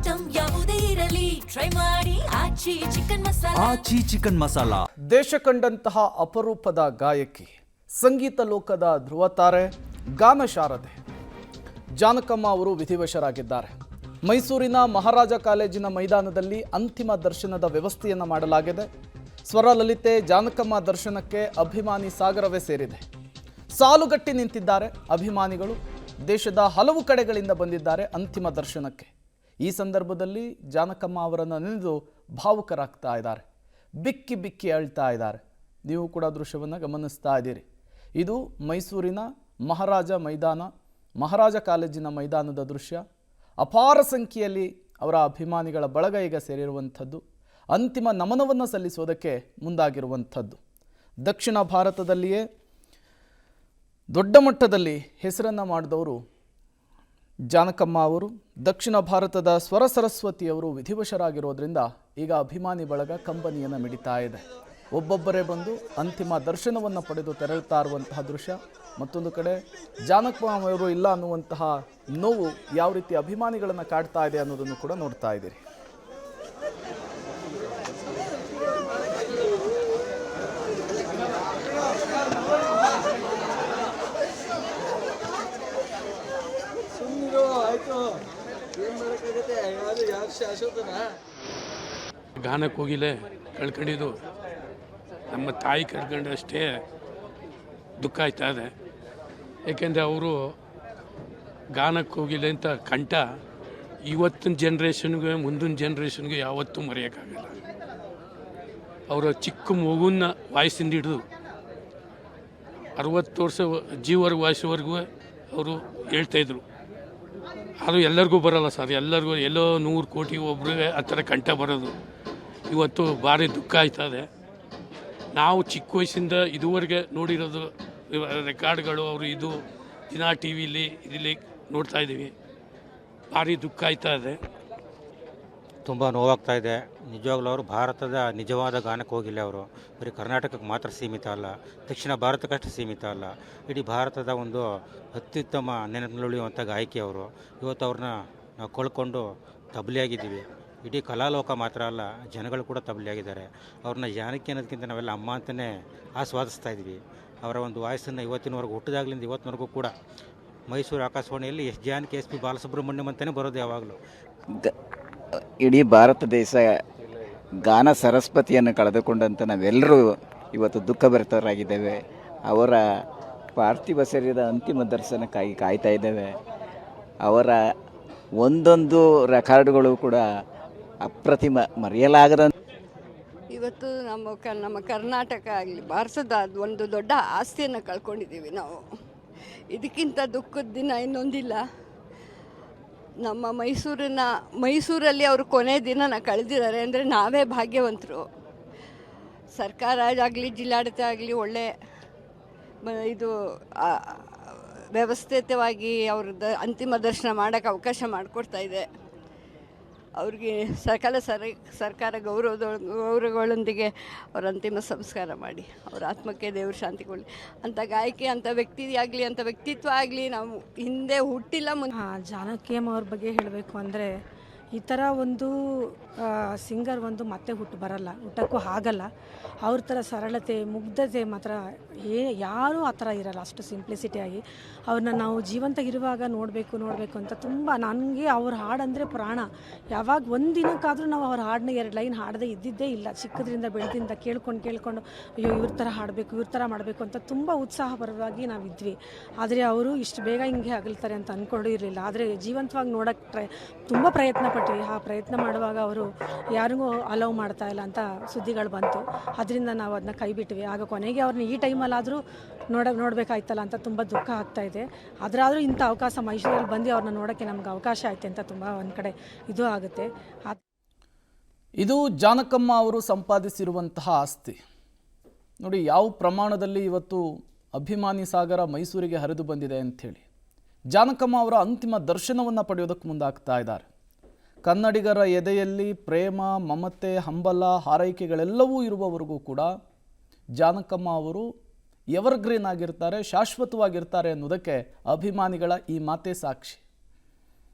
Item ಯಾವುದೇ ಇರಲಿ try ಮಾಡಿ ಆಚಿ ಚಿಕನ್ ಮಸಾಲಾ. ದೇಶ ಕಂಡಂತಹ ಅಪರೂಪದ ಗಾಯಕಿ, ಸಂಗೀತ ಲೋಕದ ಧ್ರುವತಾರೆ, ಗಾನ ಶಾರದೆ ಜಾನಕಮ್ಮ ಅವರು ವಿಧಿವಶರಾಗಿದ್ದಾರೆ. ಮೈಸೂರಿನ ಮಹಾರಾಜ ಕಾಲೇಜಿನ ಮೈದಾನದಲ್ಲಿ ಅಂತಿಮ ದರ್ಶನದ ವ್ಯವಸ್ಥೆಯನ್ನು ಮಾಡಲಾಗಿದೆ. ಸ್ವರಲಲಿತೆ ಜಾನಕಮ್ಮ ದರ್ಶನಕ್ಕೆ ಅಭಿಮಾನಿ ಸಾಗರವೇ ಸೇರಿದೆ. ಸಾಲುಗಟ್ಟಿ ನಿಂತಿದ್ದಾರೆ ಅಭಿಮಾನಿಗಳು. ದೇಶದ ಹಲವು ಕಡೆಗಳಿಂದ ಬಂದಿದ್ದಾರೆ ಅಂತಿಮ ದರ್ಶನಕ್ಕೆ. ಈ ಸಂದರ್ಭದಲ್ಲಿ ಜಾನಕಮ್ಮ ಅವರನ್ನು ನೆನೆದು ಭಾವುಕರಾಗ್ತಾ ಇದ್ದಾರೆ. ಬಿಕ್ಕಿ ಬಿಕ್ಕಿ ಅಳ್ತಾ ಇದ್ದಾರೆ. ನೀವು ಕೂಡ ದೃಶ್ಯವನ್ನು ಗಮನಿಸ್ತಾ ಇದ್ದೀರಿ. ಇದು ಮೈಸೂರಿನ ಮಹಾರಾಜ ಕಾಲೇಜಿನ ಮೈದಾನದ ದೃಶ್ಯ. ಅಪಾರ ಸಂಖ್ಯೆಯಲ್ಲಿ ಅವರ ಅಭಿಮಾನಿಗಳ ಬಳಗ ಈಗ ಸೇರಿರುವಂಥದ್ದು. ಅಂತಿಮ ನಮನವನ್ನು ಸಲ್ಲಿಸೋದಕ್ಕೆ ಮುಂದಾಗಿರುವಂಥದ್ದು. ದಕ್ಷಿಣ ಭಾರತದಲ್ಲಿಯೇ ದೊಡ್ಡ ಮಟ್ಟದಲ್ಲಿ ಹೆಸರನ್ನು ಮಾಡಿದವರು ಜಾನಕಮ್ಮ ಅವರು. ದಕ್ಷಿಣ ಭಾರತದ ಸ್ವರ ಸರಸ್ವತಿಯವರು ವಿಧಿವಶರಾಗಿರೋದ್ರಿಂದ ಈಗ ಅಭಿಮಾನಿ ಬಳಗ ಕಂಬನಿಯನ್ನು ಮಿಡಿತಾ ಇದೆ. ಒಬ್ಬೊಬ್ಬರೇ ಬಂದು ಅಂತಿಮ ದರ್ಶನವನ್ನು ಪಡೆದು ತೆರಳುತ್ತಾ ಇರುವಂತಹ ದೃಶ್ಯ. ಮತ್ತೊಂದು ಕಡೆ ಜಾನಕಮ್ಮ ಅವರು ಇಲ್ಲ ಅನ್ನುವಂತಹ ನೋವು ಯಾವ ರೀತಿ ಅಭಿಮಾನಿಗಳನ್ನು ಕಾಡ್ತಾ ಇದೆ ಅನ್ನೋದನ್ನು ಕೂಡ ನೋಡ್ತಾ ಇದ್ದೀರಿ. ಗಾನಕ್ಕೆ ಹೋಗಿಲೆ ಕಳ್ಕೊಂಡಿದ್ದು ನಮ್ಮ ತಾಯಿ ಕಳ್ಕೊಂಡಷ್ಟೇ ದುಃಖ ಆಯ್ತಾ ಇದೆ. ಏಕೆಂದರೆ ಅವರು ಗಾನಕ್ಕೆ ಹೋಗಿಲ್ಲ ಅಂತ ಕಂಠ ಇವತ್ತಿನ ಜನ್ರೇಷನ್ಗೆ ಮುಂದಿನ ಜನ್ರೇಷನ್ಗೆ ಯಾವತ್ತೂ ಮರೆಯೋಕ್ಕಾಗಲ್ಲ. ಅವರ ಚಿಕ್ಕ ಮಗುನ ವಾಯ್ಸಿಂದ ಹಿಡಿದು 60 ವರ್ಷ ಜೀವರ ವಾಯ್ಸವರೆಗೂ ಅವರು ಹೇಳ್ತಾಯಿದ್ರು. ಅದು ಎಲ್ಲರಿಗೂ ಬರೋಲ್ಲ ಸರ್, ಎಲ್ಲರಿಗೂ ಎಲ್ಲೋ 100 ಕೋಟಿ ಒಬ್ರಿಗೆ ಆ ಥರ ಕಂಠ ಬರೋದು. ಇವತ್ತು ಭಾರಿ ದುಃಖ ಆಯ್ತದೆ. ನಾವು ಚಿಕ್ಕ ವಯಸ್ಸಿಂದ ಇದುವರೆಗೆ ನೋಡಿರೋದು ರೆಕಾರ್ಡ್ಗಳು ಅವರು ಇದು ದಿನ ಟಿ ಇಲ್ಲಿ ನೋಡ್ತಾ ಇದ್ದೀವಿ. ಭಾರಿ ದುಃಖ ಆಯ್ತಾ ಇದೆ, ತುಂಬ ನೋವಾಗ್ತಾ ಇದೆ. ನಿಜವಾಗ್ಲೂ ಅವರು ಭಾರತದ ನಿಜವಾದ ಗಾನಕ್ಕೆ ಹೋಗಿಲ್ಲ. ಅವರು ಬರೀ ಕರ್ನಾಟಕಕ್ಕೆ ಮಾತ್ರ ಸೀಮಿತ ಅಲ್ಲ, ದಕ್ಷಿಣ ಭಾರತಕ್ಕಷ್ಟು ಸೀಮಿತ ಅಲ್ಲ, ಇಡೀ ಭಾರತದ ಒಂದು ಅತ್ಯುತ್ತಮ ನೆನಪುಳುಳಿಯುವಂಥ ಗಾಯಕಿ ಅವರು. ಇವತ್ತು ಅವ್ರನ್ನ ನಾವು ಕಳ್ಕೊಂಡು ತಬ್ಲಿಯಾಗಿದ್ದೀವಿ. ಇಡೀ ಕಲಾಲೋಕ ಮಾತ್ರ ಅಲ್ಲ, ಜನಗಳು ಕೂಡ ತಬ್ಲಿಯಾಗಿದ್ದಾರೆ. ಅವ್ರನ್ನ ಜಾನಕಿ ಅನ್ನೋದಕ್ಕಿಂತ ನಾವೆಲ್ಲ ಅಮ್ಮ ಅಂತಲೇ ಆಸ್ವಾದಿಸ್ತಾ ಇದ್ವಿ. ಅವರ ಒಂದು ವಾಯ್ಸನ್ನು ಇವತ್ತಿನವರೆಗೂ ಹುಟ್ಟಿದಾಗಲಿಂದ ಇವತ್ತಿನವರೆಗೂ ಕೂಡ ಮೈಸೂರು ಆಕಾಶವಾಣಿಯಲ್ಲಿ ಜಾನಕಿ SP ಬಾಲಸುಬ್ರಹ್ಮಣ್ಯಂ ಅಂತಲೇ ಬರೋದು ಯಾವಾಗಲೂ. ಇಡೀ ಭಾರತ ದೇಶ ಗಾನ ಸರಸ್ವತಿಯನ್ನು ಕಳೆದುಕೊಂಡಂಥ ನಾವೆಲ್ಲರೂ ಇವತ್ತು ದುಃಖಭರಿತರಾಗಿದ್ದೇವೆ. ಅವರ ಪಾರ್ಥಿವ ಶರೀರದ ಅಂತಿಮ ದರ್ಶನಕ್ಕಾಗಿ ಕಾಯ್ತಾ ಇದ್ದೇವೆ. ಅವರ ಒಂದೊಂದು ರೆಕಾರ್ಡ್ಗಳು ಕೂಡ ಅಪ್ರತಿಮ, ಮರೆಯಲಾಗದ. ಇವತ್ತು ನಮ್ಮ ಕರ್ನಾಟಕ ಆಗಲಿ ಭಾರತದ ಒಂದು ದೊಡ್ಡ ಆಸ್ತಿಯನ್ನು ಕಳ್ಕೊಂಡಿದ್ದೀವಿ ನಾವು. ಇದಕ್ಕಿಂತ ದುಃಖದ ದಿನ ಇನ್ನೊಂದಿಲ್ಲ. ನಮ್ಮ ಮೈಸೂರಲ್ಲಿ ಅವರು ಕೊನೆ ದಿನ ಕಳೆದಿದ್ದಾರೆ ಅಂದರೆ ನಾವೇ ಭಾಗ್ಯವಂತರು. ಸರ್ಕಾರ ಆಗಲಿ ಜಿಲ್ಲಾಡಳಿತ ಆಗಲಿ ಒಳ್ಳೆ ಇದು ವ್ಯವಸ್ಥಿತವಾಗಿ ಅವ್ರದ್ದು ಅಂತಿಮ ದರ್ಶನ ಮಾಡೋಕ್ಕೆ ಅವಕಾಶ ಮಾಡಿಕೊಡ್ತಾ ಇದೆ. ಅವ್ರಿಗೆ ಸರ್ಕಾರ ಗೌರವಗಳೊಂದಿಗೆ ಅವ್ರ ಅಂತಿಮ ಸಂಸ್ಕಾರ ಮಾಡಿ ಅವ್ರ ಆತ್ಮಕ್ಕೆ ದೇವ್ರ ಶಾಂತಿ ಕೊಡಲಿ. ಅಂಥ ಗಾಯಕಿ, ಅಂಥ ವ್ಯಕ್ತಿ ಆಗಲಿ, ಅಂಥ ವ್ಯಕ್ತಿತ್ವ ಆಗಲಿ ನಾವು ಹಿಂದೆ ಹುಟ್ಟಿಲ್ಲ. ಜಾನಕಿಯಮ್ಮ ಅವ್ರ ಬಗ್ಗೆ ಹೇಳಬೇಕು ಅಂದರೆ, ಈ ಥರ ಒಂದು ಸಿಂಗರ್ ಮತ್ತೆ ಹುಟ್ಟಕ್ಕೂ ಆಗಲ್ಲ. ಅವ್ರ ಥರ ಸರಳತೆ, ಮುಗ್ಧತೆ ಮಾತ್ರ ಯಾರೂ ಆ ಥರ ಇರಲ್ಲ. ಅಷ್ಟು ಸಿಂಪ್ಲಿಸಿಟಿಯಾಗಿ ಅವ್ರನ್ನ ನಾವು ಜೀವಂತ ಇರುವಾಗ ನೋಡಬೇಕು ಅಂತ ತುಂಬ. ನನಗೆ ಅವ್ರ ಹಾಡಂದರೆ ಪ್ರಾಣ. ಯಾವಾಗ ಒಂದು ದಿನಕ್ಕಾದರೂ ನಾವು ಅವ್ರ ಹಾಡನ್ನ 2 ಲೈನ್ ಹಾಡದೇ ಇದ್ದಿದ್ದೇ ಇಲ್ಲ. ಚಿಕ್ಕದ್ರಿಂದ ಬೆಳೆದಿಂದ ಕೇಳ್ಕೊಂಡು ಅಯ್ಯೋ ಇವ್ರ ಥರ ಹಾಡಬೇಕು, ಇವ್ರ ಥರ ಮಾಡಬೇಕು ಅಂತ ತುಂಬ ಉತ್ಸಾಹಪರವಾಗಿ ನಾವಿದ್ವಿ. ಆದರೆ ಅವರು ಇಷ್ಟು ಬೇಗ ಹಿಂಗೆ ಅಗಲ್ತಾರೆ ಅಂತ ಅಂದ್ಕೊಂಡು ಇರಲಿಲ್ಲ. ಆದರೆ ಜೀವಂತವಾಗಿ ನೋಡೋಕ್ಕೆ ತುಂಬ ಪ್ರಯತ್ನ ಪಟ್ವಿ. ಆ ಪ್ರಯತ್ನ ಮಾಡುವಾಗ ಅವರು ಯಾರಿಗೂ ಅಲೌ ಮಾಡ್ತಾ ಇಲ್ಲ ಅಂತ ಸುದ್ದಿಗಳು ಬಂತು. ಅದರಿಂದ ನಾವು ಅದನ್ನ ಕೈ ಬಿಟ್ವಿ. ಆಗ ಕೊನೆಗೆ ಅವ್ರನ್ನ ಈ ಟೈಮಲ್ಲಾದರೂ ನೋಡಬೇಕಾಯ್ತಲ್ಲ ಅಂತ ತುಂಬ ದುಃಖ ಆಗ್ತಾಯಿದೆ. ಅದರಾದರೂ ಇಂಥ ಅವಕಾಶ ಮೈಸೂರಲ್ಲಿ ಬಂದು ಅವ್ರನ್ನ ನೋಡೋಕ್ಕೆ ನಮ್ಗೆ ಅವಕಾಶ ಆಯ್ತು ಅಂತ ತುಂಬ ಒಂದು ಕಡೆ ಇದು ಆಗುತ್ತೆ. ಇದು ಜಾನಕಮ್ಮ ಅವರು ಸಂಪಾದಿಸಿರುವಂತಹ ಆಸ್ತಿ ನೋಡಿ. ಯಾವ ಪ್ರಮಾಣದಲ್ಲಿ ಇವತ್ತು ಅಭಿಮಾನಿ ಸಾಗರ ಮೈಸೂರಿಗೆ ಹರಿದು ಬಂದಿದೆ ಅಂಥೇಳಿ ಜಾನಕಮ್ಮ ಅವರ ಅಂತಿಮ ದರ್ಶನವನ್ನು ಪಡೆಯೋದಕ್ಕೆ ಮುಂದಾಗ್ತಾ ಇದ್ದಾರೆ. ಕನ್ನಡಿಗರ ಎದೆಯಲ್ಲಿ ಪ್ರೇಮ, ಮಮತೆ, ಹಂಬಲ, ಹಾರೈಕೆಗಳೆಲ್ಲವೂ ಇರುವವರೆಗೂ ಕೂಡ ಜಾನಕಮ್ಮ ಅವರು ಎವರ್ಗ್ರೀನ್ ಆಗಿರ್ತಾರೆ, ಶಾಶ್ವತವಾಗಿರ್ತಾರೆ ಅನ್ನೋದಕ್ಕೆ ಅಭಿಮಾನಿಗಳ ಈ ಮಾತೇ ಸಾಕ್ಷಿ.